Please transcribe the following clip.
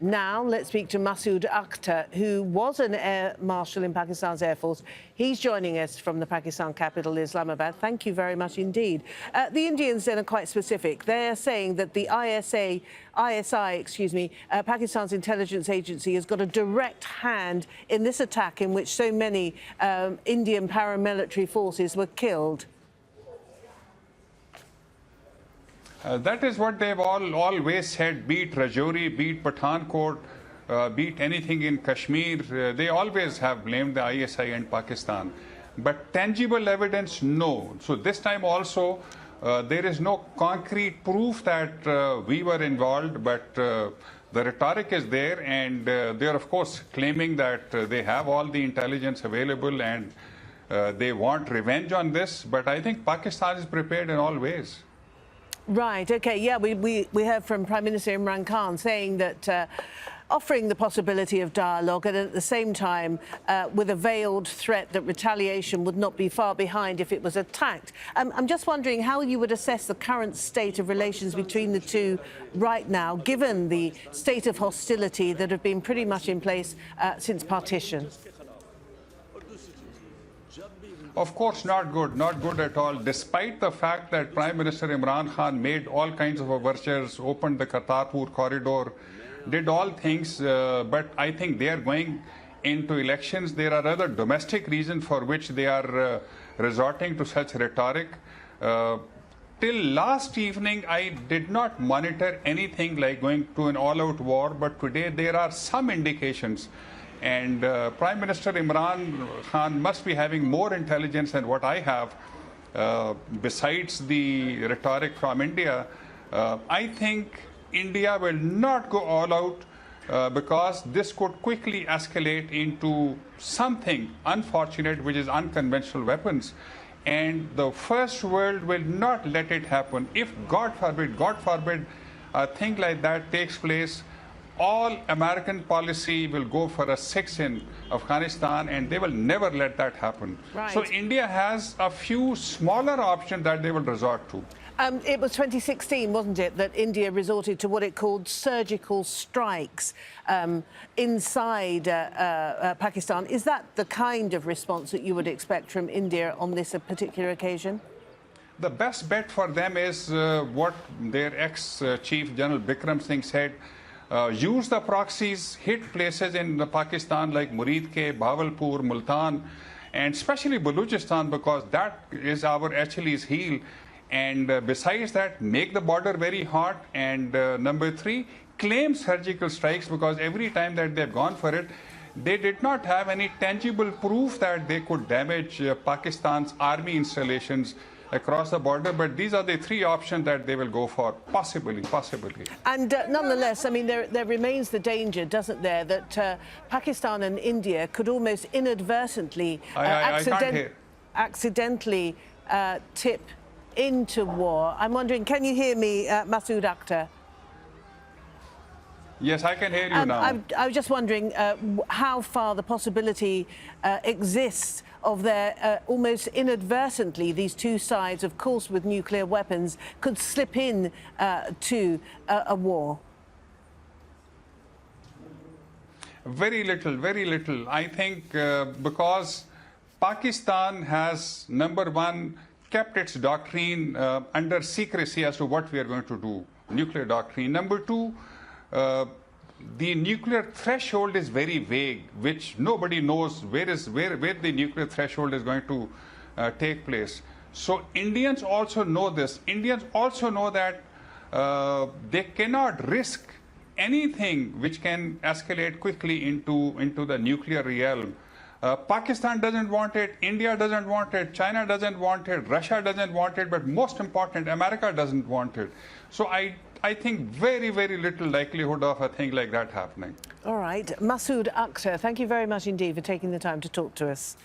Now, let's speak to Masood Akhtar, who was an Air Marshal in Pakistan's Air Force. He's joining us from the Pakistan capital, Islamabad. Thank you very much indeed. The Indians then are quite specific. They're saying that the ISI, Pakistan's intelligence agency, has got a direct hand in this attack in which so many Indian paramilitary forces were killed. That is what they've always said, be it Rajouri, be it Pathankot, be it anything in Kashmir. They always have blamed the ISI and Pakistan. But tangible evidence, no. So this time also, there is no concrete proof that we were involved, but the rhetoric is there, and they're, of course, claiming that they have all the intelligence available and they want revenge on this. But I think Pakistan is prepared in all ways. Right, OK, yeah, we heard from Prime Minister Imran Khan saying that offering the possibility of dialogue and at the same time with a veiled threat that retaliation would not be far behind if it was attacked. I'm just wondering how you would assess the current state of relations between the two right now, given the state of hostility that have been pretty much in place since partition. Of course, not good at all, despite the fact that Prime Minister Imran Khan made all kinds of overtures, opened the Kartarpur corridor, did all things, but I think they are going into elections. There are other domestic reasons for which they are resorting to such rhetoric. Till last evening, I did not monitor anything like going to an all-out war, but today there are some indications. And Prime Minister Imran Khan must be having more intelligence than what I have. Besides the rhetoric from India, I think India will not go all out because this could quickly escalate into something unfortunate, which is unconventional weapons. And the first world will not let it happen. If, God forbid, a thing like that takes place, all American policy will go for a 6 in Afghanistan, and they will never let that happen. Right. So India has a few smaller options that they will resort to. It was 2016, wasn't it, that India resorted to what it called surgical strikes inside Pakistan. Is that the kind of response that you would expect from India on this particular occasion? The best bet for them is what their ex-chief General Bikram Singh said. Use the proxies, hit places in Pakistan like Murid Ke, Bahawalpur, Multan, and especially Baluchistan, because that is our Achilles heel. And besides that, make the border very hot. And number 3, claim surgical strikes, because every time that they've gone for it, they did not have any tangible proof that they could damage Pakistan's army installations across the border. But these are the 3 options that they will go for, possibly. And nonetheless, I mean, there remains the danger, doesn't there, that Pakistan and India could almost inadvertently, accidentally tip into war. I'm wondering, can you hear me, Masood Akhtar? Yes, I can hear you now. I was just wondering how far the possibility exists of their almost inadvertently, these two sides, of course with nuclear weapons, could slip in to a war. Very little. I think because Pakistan has, number 1, kept its doctrine under secrecy as to what we are going to do, nuclear doctrine. Number 2, the nuclear threshold is very vague, which nobody knows where the nuclear threshold is going to take place. So Indians also know this. Indians also know that they cannot risk anything which can escalate quickly into the nuclear realm. Pakistan doesn't want it, India doesn't want it, China doesn't want it, Russia doesn't want it, but most important, America doesn't want it. So I think very little likelihood of a thing like that happening. All right. Masood Akhtar, thank you very much indeed for taking the time to talk to us.